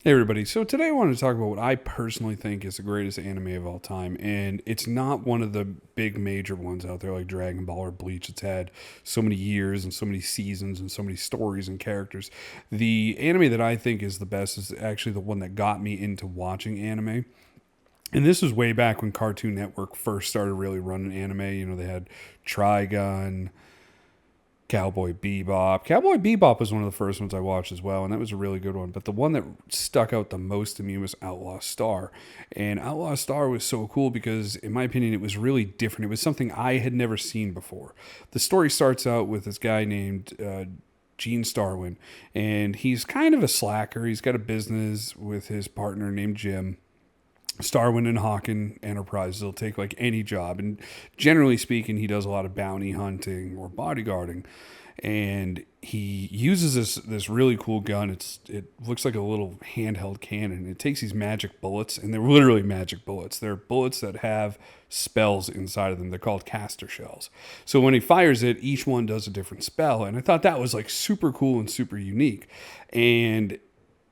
Hey everybody, so today I wanted to talk about what I personally think is the greatest anime of all time, and it's not one of the big major ones out there like Dragon Ball or Bleach. It's had so many years and so many seasons and so many stories and characters. The anime that I think is the best is actually the one that got me into watching anime. And this was way back when Cartoon Network first started really running anime. You know, they had Trigun, Cowboy Bebop. Cowboy Bebop was one of the first ones I watched as well, and that was a really good one. But the one that stuck out the most to me was Outlaw Star. And Outlaw Star was so cool because, in my opinion, it was really different. It was something I had never seen before. The story starts out with this guy named Gene Starwin, and he's kind of a slacker. He's got a business with his partner named Jim. Starwin and Hawken Enterprises. He'll take like any job, and generally speaking, he does a lot of bounty hunting or bodyguarding. And he uses this really cool gun. It looks like a little handheld cannon. It takes these magic bullets, and they're literally magic bullets. They're bullets that have spells inside of them. They're called caster shells. So when he fires it, each one does a different spell. And I thought that was like super cool and super unique. And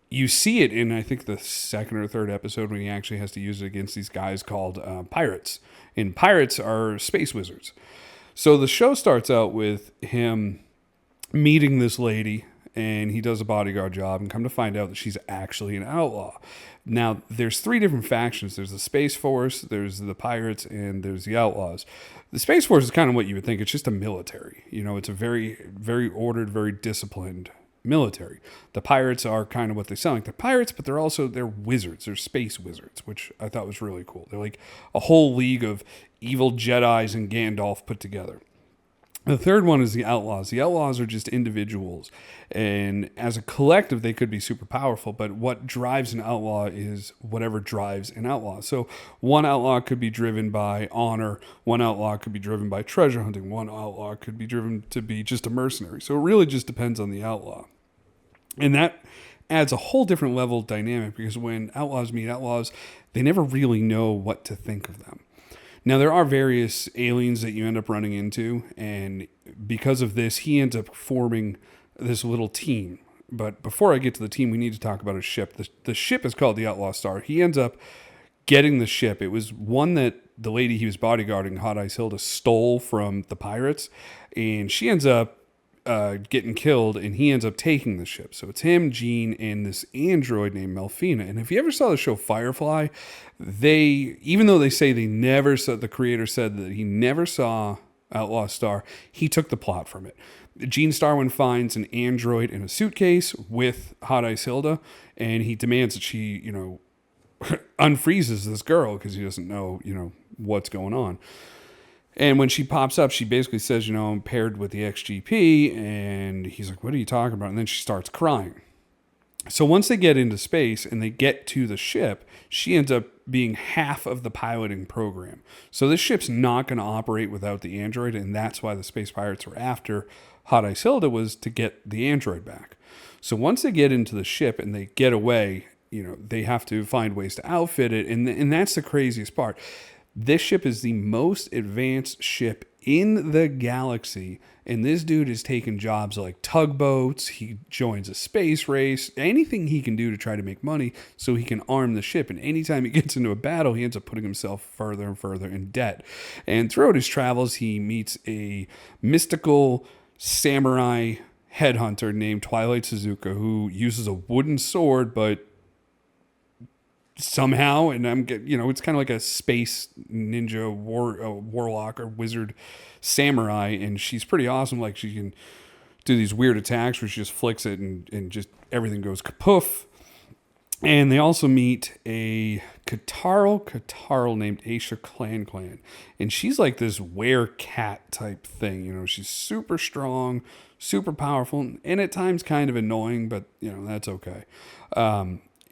you see it in, I think, the second or third episode when he actually has to use it against these guys called pirates. And pirates are space wizards. So the show starts out with him meeting this lady, and he does a bodyguard job, and come to find out that she's actually an outlaw. Now, there's three different factions. There's the Space Force, there's the pirates, and there's the outlaws. The Space Force is kind of what you would think. It's just a military. You know, it's a very, very ordered, very disciplined military. The pirates are kind of what they sound like. They're pirates, but they're wizards. They're space wizards, which I thought was really cool. They're like a whole league of evil Jedis and Gandalf put together. The third one is the Outlaws. The Outlaws are just individuals, and as a collective, they could be super powerful. But what drives an outlaw is whatever drives an outlaw. So one outlaw could be driven by honor. One outlaw could be driven by treasure hunting. One outlaw could be driven to be just a mercenary. So it really just depends on the outlaw. And that adds a whole different level of dynamic because when outlaws meet outlaws, they never really know what to think of them. Now, there are various aliens that you end up running into, and because of this, he ends up forming this little team. But before I get to the team, we need to talk about his ship. The ship is called the Outlaw Star. He ends up getting the ship. It was one that the lady he was bodyguarding, Hot Ice Hilda, stole from the pirates, and she ends up getting killed, and he ends up taking the ship. So it's him, Gene, and this android named Melfina. And if you ever saw the show Firefly, even though they say they never saw, the creator said that he never saw Outlaw Star, he took the plot from it. Gene Starwin finds an android in a suitcase with Hot Ice Hilda, and he demands that she, unfreezes this girl because he doesn't know, what's going on. And when she pops up, she basically says, I'm paired with the XGP. And he's like, what are you talking about? And then she starts crying. So once they get into space and they get to the ship, she ends up being half of the piloting program. So this ship's not going to operate without the android. And that's why the space pirates were after Hot Ice Hilda, was to get the android back. So once they get into the ship and they get away, they have to find ways to outfit it. And that's the craziest part. This ship is the most advanced ship in the galaxy, and this dude is taking jobs like tugboats. He joins a space race, anything he can do to try to make money so he can arm the ship. And anytime he gets into a battle, he ends up putting himself further and further in debt. And throughout his travels, he meets a mystical samurai headhunter named Twilight Suzuka, who uses a wooden sword, but somehow, and it's kind of like a space ninja warlock or wizard samurai, and she's pretty awesome. Like, she can do these weird attacks where she just flicks it and just everything goes kapoof. And they also meet a Katarl named Aisha Clan, and she's like this were-cat type thing. She's super strong, super powerful, and at times kind of annoying, but that's okay.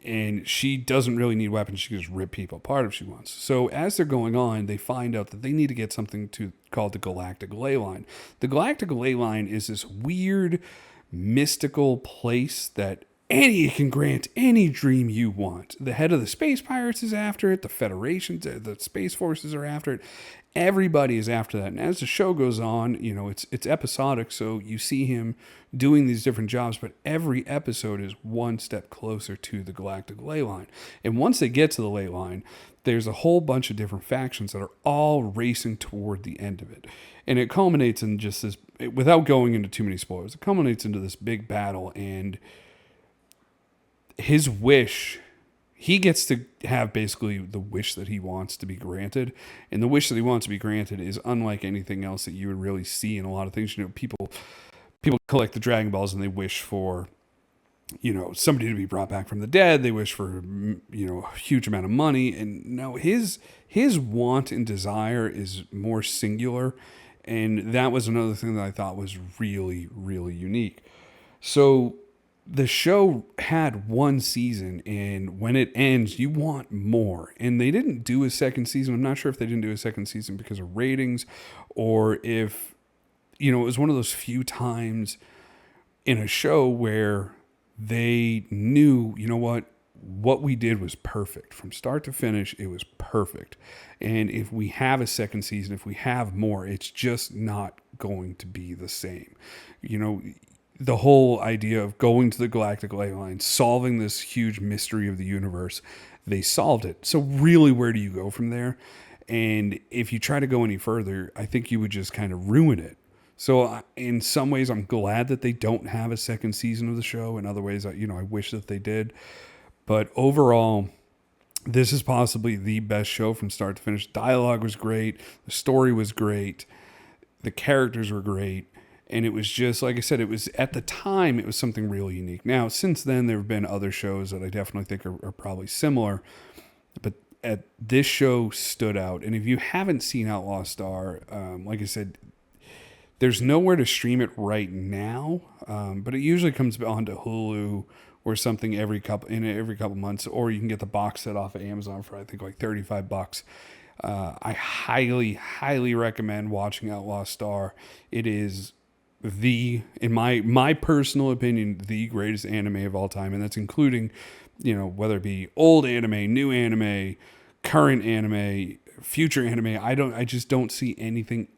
And she doesn't really need weapons. She can just rip people apart if she wants. So as they're going on, they find out that they need to get something called the galactic ley line. The galactic ley line is this weird, mystical place that Any can grant any dream you want. The head of the space pirates is after it. The Federation, the space forces are after it. Everybody is after that. And as the show goes on, it's episodic, so you see him doing these different jobs, but every episode is one step closer to the galactic ley line. And once they get to the ley line, there's a whole bunch of different factions that are all racing toward the end of it. And it culminates in just this, without going into too many spoilers, it culminates into this big battle, and his wish, he gets to have basically the wish that he wants to be granted. And the wish that he wants to be granted is unlike anything else that you would really see in a lot of things. People collect the Dragon Balls and they wish for, somebody to be brought back from the dead. They wish for, a huge amount of money. And no, his want and desire is more singular. And that was another thing that I thought was really, really unique. So the show had one season, and when it ends, you want more. And they didn't do a second season. I'm not sure if they didn't do a second season because of ratings, or if, it was one of those few times in a show where they knew, what we did was perfect. From start to finish, it was perfect. And if we have a second season, if we have more, it's just not going to be the same. The whole idea of going to the galactic ley line, solving this huge mystery of the universe, they solved it. So really, where do you go from there? And if you try to go any further, I think you would just kind of ruin it. So in some ways, I'm glad that they don't have a second season of the show. In other ways, I wish that they did. But overall, this is possibly the best show from start to finish. Dialogue was great. The story was great. The characters were great. And it was just, like I said, it was, at the time, it was something really unique. Now, since then, there have been other shows that I definitely think are probably similar. But this show stood out. And if you haven't seen Outlaw Star, like I said, there's nowhere to stream it right now. But it usually comes onto Hulu or something every couple months. Or you can get the box set off of Amazon for, I think, like $35. I highly, highly recommend watching Outlaw Star. It is in my personal opinion, the greatest anime of all time. And that's including, whether it be old anime, new anime, current anime, future anime. I just don't see anything